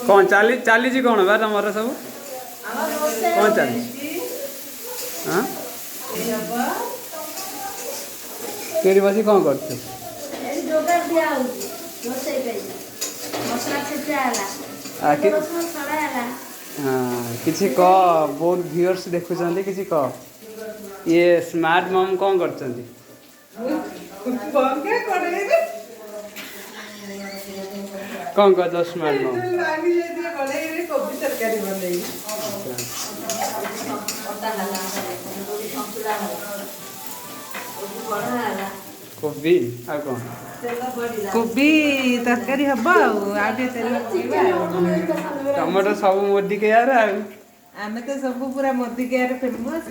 कौन चली कौन बा तुम सब कौन चली हाँ तेरी बसी कौन कर हाँ किसी कह बहुत व्यूअर्स देखुं किसी कह ये स्मार्ट मम कौन कर कौन कर स्मार्ट मम कोबी आ कौन कोबी तरकारी हम टमाटो सब मोदी के यार आम तो सब पूरा मोदी के famous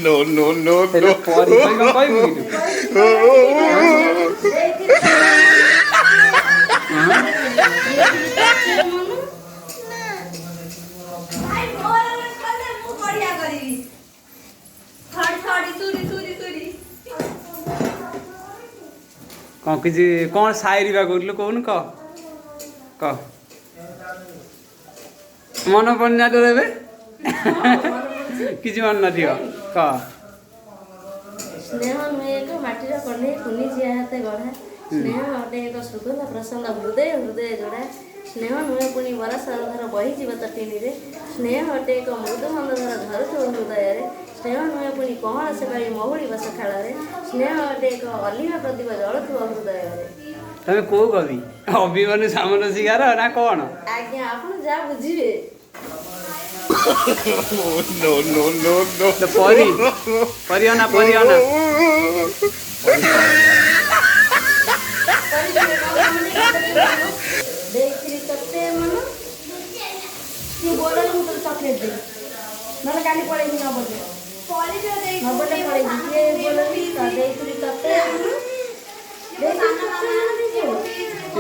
No, no, no, no. कौन किसी कौन शायरी बा कहलु कौन कह मन पड़ जा तो किसी मन न कह स्नेह नुहे एक माटीर कन्हे कुनी जिया हाथे गढ़ा स्नेह अटे एक सुगंध प्रसन्न हृदय हृदय जोड़ा स्नेह नुहे पुणी बरसार धर बही जीव तटिनी रे स्नेह अटे एक मृदु मंद धर धरुथुव हृदय रे स्नेह नुहे पुणी कमल से बाड़ी महुड़ी बस खेल रे स्नेह अटे एक अलीना प्रदीप जलुथुव हृदय रे तमे को कवि अभिमन्यु सामन सिंगार ना कौन आज्ञा आपण जा बुझिबे No, no, no, no. तो परियाना देखिरी तते मन तू बोलल मु तो चॉकलेट दे नले काली पड़ेगी न बोले पॉली जो दे न बोले पड़ेगी ये बोलली त देखिरी तते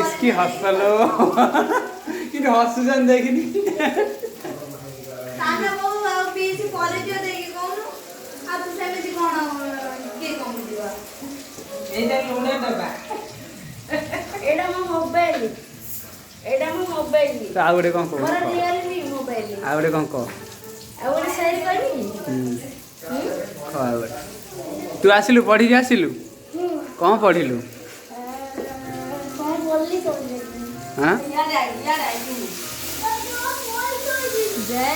इसकी हंसलो कि हंसुजन देखनी साना वो पीसी कॉलेज जो देगी कौन आ तू सेमेती कोन के कम दिवा एटा लुणे दबा एडा मो मोबाइल तो आउडे कौन को मोर रियलमी मोबाइल आउडे कौन को आउडे सही करी आउडे तू आसिलु पढ़ी आसिलु कौन पढ़िलु कौन बोलली कौन हां याद आई जय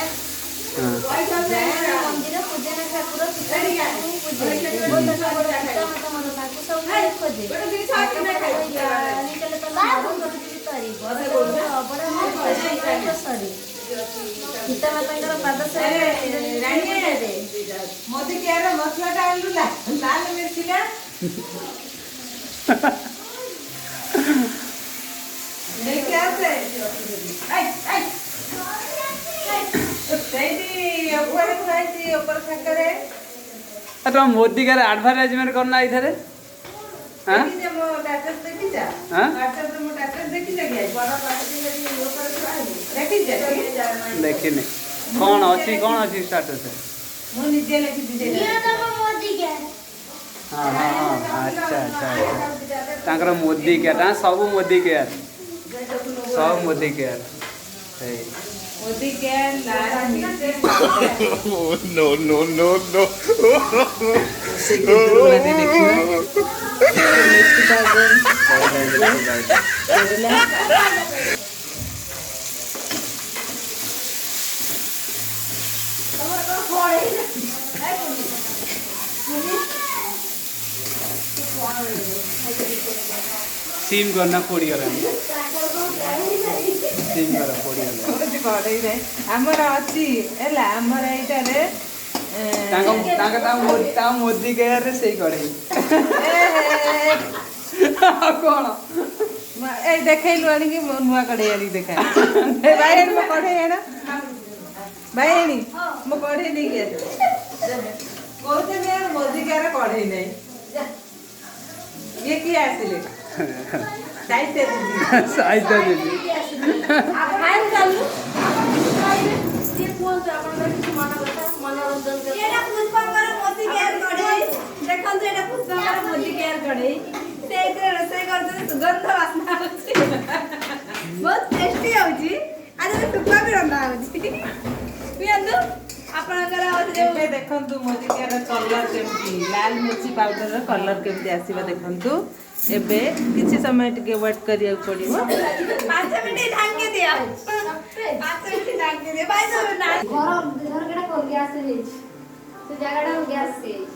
हां मंदिर पूजन ठाकुर पूजन मन ताकू सब खोजे निकले तो तारी बड़ा सरी सीता माता पाद से मोदी के मसला डालू लाल मिर्ची का लेके आते तुम मोदी का एडवर्टाइजमेंट करना इधर हां देखिने कौन अच्छी स्टेटस है हाँ हाँ अच्छा तांकर मोदी के सब मोदी के सब मोदी के मोदी के लाल मिर्ची No, no, no, no. से के दूर वाला देखिए मिर्ची का गन सीम करना पड़ी गला सीम करा पड़ी गला कड़े रे हमर अछि एला हमर एटा रे ता मोदी के रे सही करे कौन ए देखैलु आनी कि नुआ कड़े आनी देखा ए भाई मो कड़े है ना भाई मो कड़े नहीं के कोते ने मोदी के रे कड़े नहीं ये की आसिले साहित्य दीदी फाइन चालू ये फोन से अपन किसी मनोरंजन के एटा पुष्पकर मोदी केयर करे देखन तो एटा पुष्पकर मोदी केयर करे से रसोई करते सुगंध वासना होची बहुत टेस्टी ଶୁଖୁଆ ବି ରନ୍ଧା ହଉଛି ପିଅନ୍ତୁ ଆପଣଙ୍କର ଏବେ ଦେଖନ୍ତୁ ମୋଦିକାର କଲର କେମିତି ଲାଲ ମିର୍ଚି ପାଉଡରର କଲର କେମିତି ଆସିବ ଦେଖନ୍ତୁ। ଏବେ କିଛି ସମୟ ଟିକେ ୱେଟ୍ କରିବାକୁ ପଡ଼ିବ। 5 ମିନିଟ୍ ଢାଙ୍କି ଦିଅ 5 ମିନିଟ୍ ଢାଙ୍କି ଦିଅ ଭାଇ ସବୁ ନା ଘର କେଟା କୋ ଗ୍ୟାସ୍ ହେଇଛି ସେ ଜାଗାଟା ଗ୍ୟାସ୍ ହେଇଛି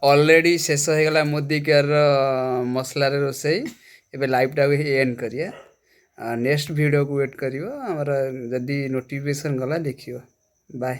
ऑलरेडी शेष हो गला मोदी केयर मसला रोसई एबे लाइव टा एंड करिया नेक्स्ट वीडियो को वेट करियो हमर जदी नोटिफिकेशन गला देखियो बाय।